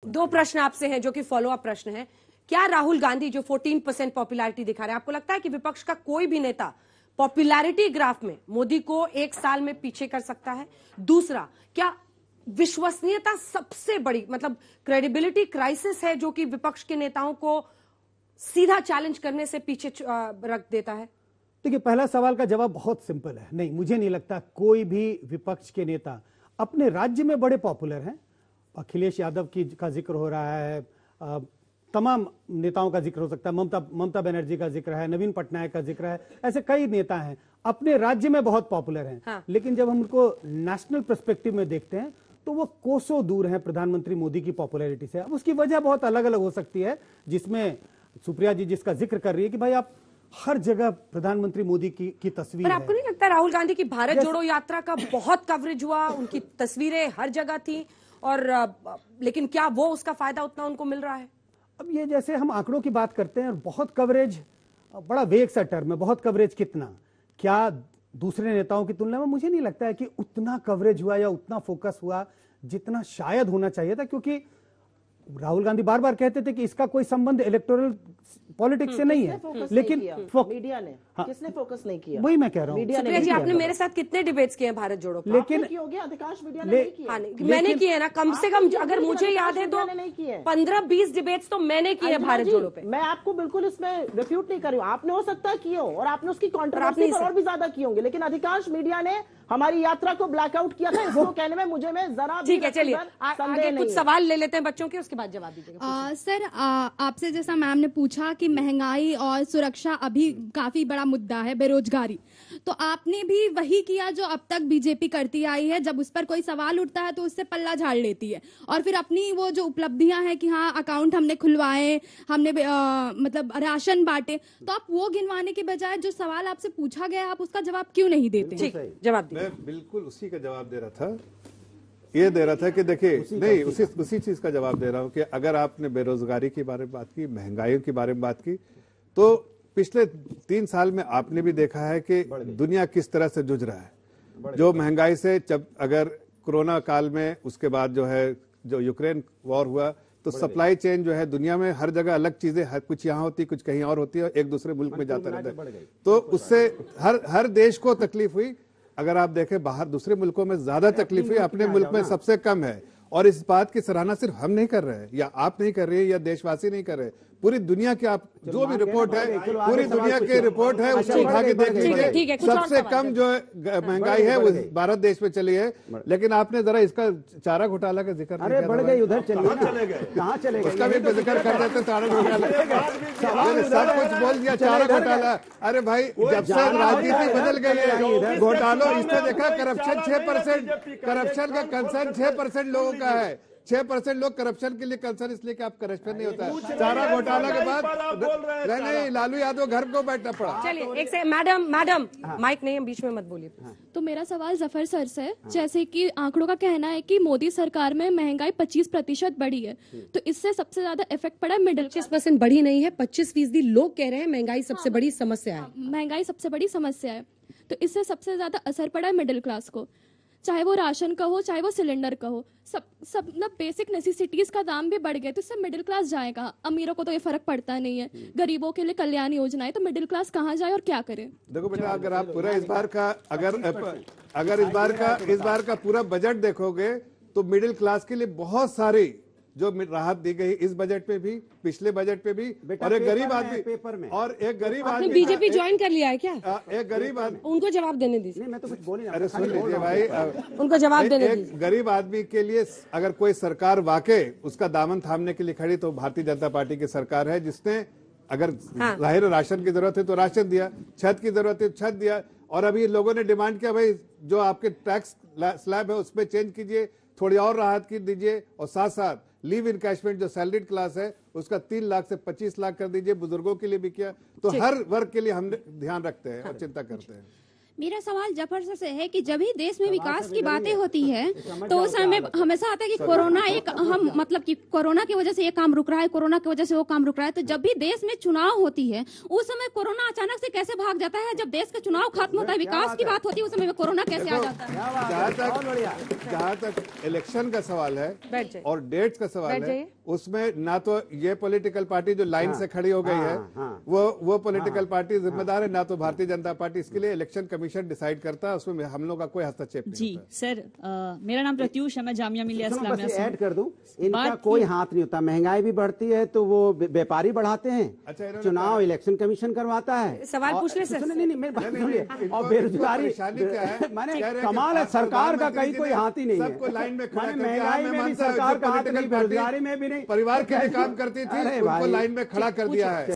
दो प्रश्न आपसे हैं जो कि फॉलो अप प्रश्न है। क्या राहुल गांधी जो 14% पॉपुलैरिटी दिखा रहे हैं, आपको लगता है कि विपक्ष का कोई भी नेता पॉपुलैरिटी ग्राफ में मोदी को एक साल में पीछे कर सकता है? दूसरा, क्या विश्वसनीयता सबसे बड़ी मतलब क्रेडिबिलिटी क्राइसिस है जो कि विपक्ष के नेताओं को सीधा चैलेंज करने से पीछे रख देता है? देखिए, पहला सवाल का जवाब बहुत सिंपल है। नहीं, मुझे नहीं लगता कोई भी विपक्ष के नेता अपने राज्य में बड़े पॉपुलर हैं। अखिलेश यादव का जिक्र हो रहा है, तमाम नेताओं का जिक्र हो सकता है, ममता बनर्जी का जिक्र है, नवीन पटनायक का जिक्र है, ऐसे कई नेता हैं अपने राज्य में बहुत पॉपुलर हैं। हाँ। लेकिन जब हम उनको नेशनल पर्सपेक्टिव में देखते हैं तो वो कोसों दूर हैं प्रधानमंत्री मोदी की पॉपुलैरिटी से। अब उसकी वजह बहुत अलग अलग हो सकती है, जिसमें सुप्रिया जी जिसका जिक्र कर रही है कि भाई आप हर जगह प्रधानमंत्री मोदी की तस्वीर पर है। आपको नहीं लगता राहुल गांधी की भारत जोड़ो यात्रा का बहुत कवरेज हुआ, उनकी तस्वीरें हर जगह थी और लेकिन क्या वो उसका फायदा उतना उनको मिल रहा है? अब ये जैसे हम आंकड़ों की बात करते हैं और बहुत कवरेज बड़ा वेग सा टर्म है, बहुत कवरेज कितना, क्या दूसरे नेताओं की तुलना में मुझे नहीं लगता है कि उतना कवरेज हुआ या उतना फोकस हुआ जितना शायद होना चाहिए था। क्योंकि राहुल गांधी बार बार कहते थे कि इसका कोई संबंध इलेक्टोरल पॉलिटिक्स से नहीं है, लेकिन मीडिया ने किसने फोकस नहीं किया? वही मैं कह रहा हूँ। सुप्रिया जी, आपने मेरे साथ कितने डिबेट्स किए हैं भारत जोड़ो पे? लेकिन अधिकांश मीडिया ने नहीं किया। मैंने किए हैं ना, कम से कम अगर मुझे याद है तो 15-20 डिबेट्स तो मैंने किए हैं भारत जोड़ो पे। मैं आपको बिल्कुल इसमें रिफ्यूट नहीं कर रही हूँ, आपने हो सकता है किए हो और आपने उसकी कंट्रोवर्सी और भी ज्यादा की होंगे, लेकिन अधिकांश मीडिया ने हमारी यात्रा को ब्लैकआउट किया था। इसको कहने में मुझे जरा ठीक है, चलिए आगे कुछ सवाल ले लेते हैं बच्चों के, उसके बाद जवाब दीजिएगा। सर, आपसे जैसा मैम ने पूछा कि महंगाई और सुरक्षा अभी काफी बड़ा मुद्दा है, बेरोजगारी, तो आपने भी वही किया जो अब तक बीजेपी करती आई है। जब उस पर कोई सवाल उठता है तो उससे पल्ला झाड़ लेती है और फिर अपनी वो जो उपलब्धियां हैं कि हाँ अकाउंट हमने खुलवाए, हमने मतलब राशन बांटे, तो आप वो गिनवाने के बजाय जो सवाल आपसे पूछा गया आप उसका जवाब क्यों नहीं देते? जवाब मैं बिल्कुल उसी का जवाब दे रहा था, ये दे रहा था कि देखिए नहीं, उसी चीज का जवाब दे रहा हूं कि अगर आपने बेरोजगारी के बारे में बात की, महंगाई के बारे में बात की, तो पिछले 3 साल में आपने भी देखा है कि दुनिया किस तरह से जूझ रहा है। जो महंगाई से, जब अगर कोरोना काल में उसके बाद जो यूक्रेन वॉर हुआ तो सप्लाई चेन जो है दुनिया में हर जगह अलग चीजें, कुछ यहाँ होती कुछ कहीं और होती है, एक दूसरे मुल्क में जाता रहता है, तो उससे हर देश को तकलीफ हुई। अगर आप देखें बाहर दूसरे मुल्कों में ज्यादा तकलीफ हुई, अपने मुल्क में सबसे कम है। और इस बात की सराहना सिर्फ हम नहीं कर रहे हैं या आप नहीं कर रहे हैं या देशवासी नहीं कर रहे, पूरी दुनिया की आप जो भी रिपोर्ट है, पूरी दुनिया की रिपोर्ट है, उसको उठा के देख लीजिए, सबसे कम जो महंगाई है वो भारत देश में चली है। लेकिन आपने जरा इसका चारा घोटाला का जिक्र, अरे बढ़ गई, उधर चले कहाँ चले गए, उसका भी जिक्र कर देते, चारा घोटाला सब कुछ बोल दिया, चारा घोटाला। अरे भाई, जब से राजनीति बदल गई है, घोटालों इसने देखा, करप्शन 6%, करप्शन का कंसर्न 6% लोगों का है। 6% लोग करप्शन के लिए कंसर्न, इसलिए कि आप करप्शन नहीं होता है। चारा घोटाला के बाद नहीं, लालू यादव घर को बैठना पड़ा। चलिए एक से मैडम माइक नहीं, बीच में मत बोलिए। तो मेरा सवाल जफर सर से है, जैसे कि आंकड़ों का कहना है कि मोदी सरकार में महंगाई 25% बढ़ी है, तो इससे सबसे ज्यादा इफेक्ट पड़ा है मिडिल। 25% बढ़ी नहीं है, 25% लोग कह रहे हैं महंगाई सबसे बड़ी समस्या है। महंगाई सबसे बड़ी समस्या है, तो इससे सबसे ज्यादा असर पड़ा है मिडिल क्लास को, चाहे वो राशन का हो चाहे वो सिलेंडर का हो, सब ना बेसिक नेसेसिटीज का दाम भी बढ़ गए, तो इससे मिडिल क्लास जाएगा। अमीरों को तो ये फर्क पड़ता नहीं है, गरीबों के लिए कल्याण योजना है, तो मिडिल क्लास कहाँ जाए और क्या करे? देखो बेटा, अगर आप पूरा इस बार का पूरा बजट देखोगे तो मिडिल क्लास के लिए बहुत सारी जो राहत दी गई इस बजट में भी, पिछले बजट में भी, और एक गरीब आदमी पेपर में, और एक गरीब आदमी बीजेपी ज्वाइन कर लिया है क्या? एक गरीब आदमी, उनको जवाब देने दीजिए। मैं तो कुछ बोल नहीं रहा। अरे सुन लीजिए भाई, उनको जवाब देने दीजिए। एक गरीब आदमी के लिए अगर कोई सरकार वाकई उसका दामन थामने के लिए खड़ी तो भारतीय जनता पार्टी की सरकार है, जिसने अगर जाहिर राशन की जरूरत है तो राशन दिया, छत की जरूरत है छत दिया, और अभी लोगों ने डिमांड किया भाई जो आपके टैक्स स्लैब है उसमें चेंज कीजिए, थोड़ी और राहत की दीजिए, और साथ साथ लीव इनकैशमेंट जो सैलरीड क्लास है उसका 3 लाख से 25 लाख कर दीजिए, बुजुर्गों के लिए भी किया। तो हर वर्ग के लिए हम ध्यान रखते हैं और चिंता करते हैं। मेरा सवाल जफर सर से है कि जब भी देश में विकास की बातें होती है तो उस समय हमेशा आता है कि कोरोना एक हम मतलब कि कोरोना की वजह से ये काम रुक रहा है, कोरोना की वजह से वो काम रुक रहा है। तो जब भी देश में चुनाव होती है उस समय कोरोना अचानक से कैसे भाग जाता है? जब देश का चुनाव खत्म होता है, विकास की बात होती है, उस समय में कोरोना कैसे आ जाता है? जहाँ तक इलेक्शन का सवाल है बैठ जाइए। और डेट्स का सवाल बैठ है, जाइए। उसमें ना तो ये पॉलिटिकल पार्टी जो लाइन से खड़ी हो गई है वो पॉलिटिकल पार्टी जिम्मेदार है, ना तो भारतीय जनता पार्टी। इसके लिए इलेक्शन कमीशन डिसाइड करता है, उसमें हम लोग का कोई हस्तक्षेप नहीं जी होता है। सर मेरा नाम प्रत्यूष है, मैं जामिया मिलिया चलो बस इस्लामिया से ऐड कर दूं, इनका बात कोई की- हाथ नहीं होता। महंगाई भी बढ़ती है तो वो व्यापारी बढ़ाते हैं, अच्छा, इन्होंने चुनाव इलेक्शन कमीशन करवाता है। सवाल और- पूछ ले सर। नहीं, मेरी बात नहीं, सुनिए। इनको- और बेरोजगारी परेशानी क्या है? माने कह रहे हैं कमाल कि है, सरकार का प्रधानमंत्री कहीं जी कोई ने हाथ ही नहीं है। सबको लाइन में खड़ा माने कर दिया। महंगाई मैं में भी मानता हूं, सरकार जो का हाथ political नहीं, पार्टी बेरोजगारी में भी नहीं। परिवार के लिए काम करती थी, अरे उनको भाई। लाइन में खड़ा कर दिया है।